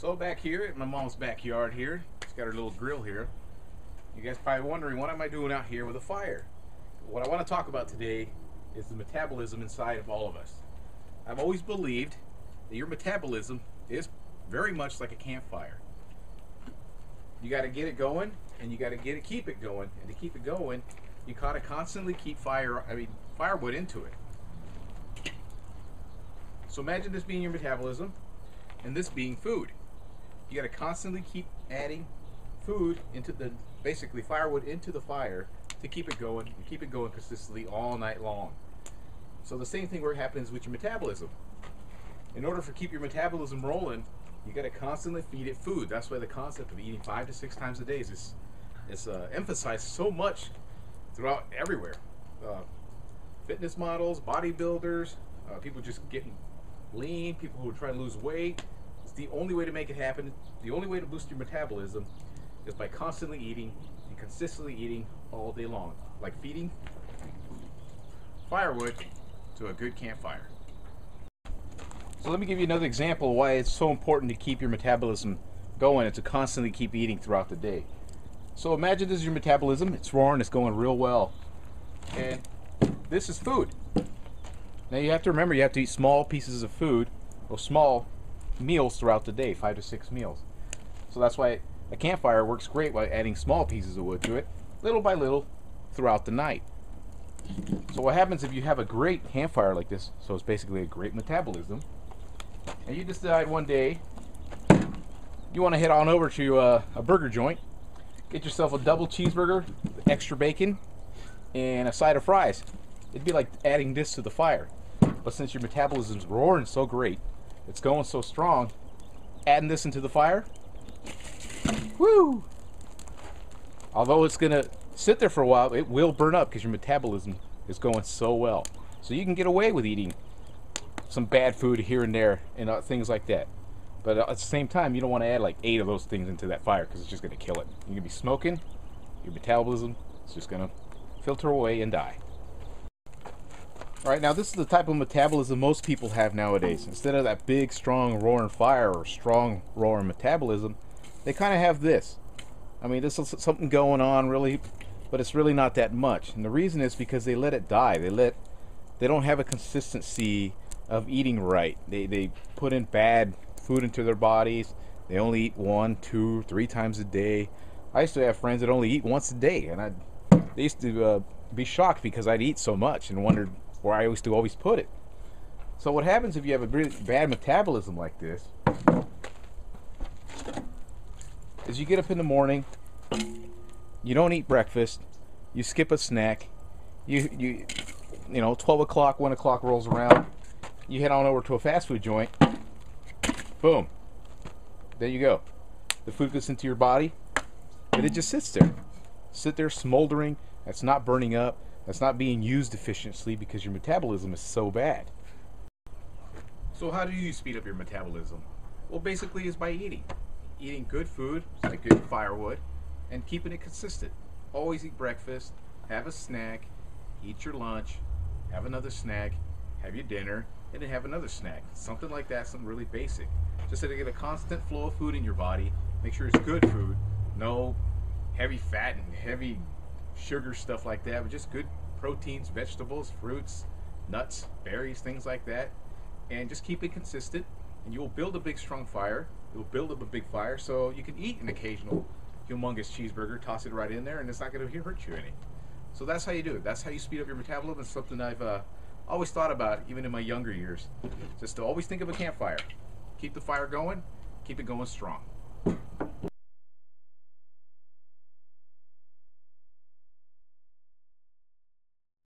So back here at my mom's backyard here, she's got her little grill here. You guys probably wondering, what am I doing out here with a fire? What I want to talk about today is the metabolism inside of all of us. I've always believed that your metabolism is very much like a campfire. You got to get it going, and you got to keep it going, and to keep it going, you gotta constantly keep firewood into it. So imagine this being your metabolism, and this being food. You got to constantly keep adding food into basically firewood into the fire to keep it going and keep it going consistently all night long. So the same thing happens with your metabolism. In order to keep your metabolism rolling, you got to constantly feed it food. That's why the concept of eating 5 to 6 times a day is emphasized so much throughout everywhere. Fitness models, bodybuilders, people just getting lean, people who are trying to lose weight. It's the only way to make it happen. The only way to boost your metabolism is by constantly eating and consistently eating all day long, like feeding firewood to a good campfire. So let me give you another example of why it's so important to keep your metabolism going and to constantly keep eating throughout the day. So imagine this is your metabolism. It's roaring, it's going real well, and this is food. Now you have to remember, you have to eat small pieces of food or small meals throughout the day, 5 to 6 meals. So that's why a campfire works great by adding small pieces of wood to it, little by little, throughout the night. So what happens if you have a great campfire like this, so it's basically a great metabolism, and you decide one day you want to head on over to a burger joint, get yourself a double cheeseburger, extra bacon, and a side of fries. It'd be like adding this to the fire. But since your metabolism's roaring so great, it's going so strong, adding this into the fire, woo! Although it's gonna sit there for a while, it will burn up because your metabolism is going so well. So you can get away with eating some bad food here and there and things like that. But at the same time, you don't want to add like 8 of those things into that fire because it's just going to kill it. You're going to be smoking, your metabolism is just going to filter away and die. Alright, now this is the type of metabolism most people have nowadays. Instead of that big, strong, roaring fire or strong, roaring metabolism, they kind of have this. I mean, this is something going on really, but it's really not that much. And the reason is because they let it die. They don't have a consistency of eating right. They put in bad food into their bodies. They only eat 1, 2, 3 times a day. I used to have friends that only eat once a day, and they used to be shocked because I'd eat so much and wondered where I used to always put it. So what happens if you have a really bad metabolism like this is you get up in the morning, you don't eat breakfast, you skip a snack, you know, 12 o'clock, 1 o'clock rolls around, you head on over to a fast food joint, boom, there you go. The food gets into your body, and it just sits there smoldering. That's not burning up. That's not being used efficiently because your metabolism is so bad. So how do you speed up your metabolism? Well, basically it's by eating good food, like good firewood, and keeping it consistent. Always eat breakfast, have a snack, eat your lunch, have another snack, have your dinner, and then have another snack. Something like that, something really basic. Just so to get a constant flow of food in your body, make sure it's good food, no heavy fat and heavy sugar stuff like that, but just good proteins, vegetables, fruits, nuts, berries, things like that, and just keep it consistent, and you'll build a big strong fire. You'll build up a big fire so you can eat an occasional humongous cheeseburger, toss it right in there, and it's not going to hurt you any. So that's how you do it. That's how you speed up your metabolism. It's something I've always thought about, even in my younger years, just to always think of a campfire. Keep the fire going, keep it going strong.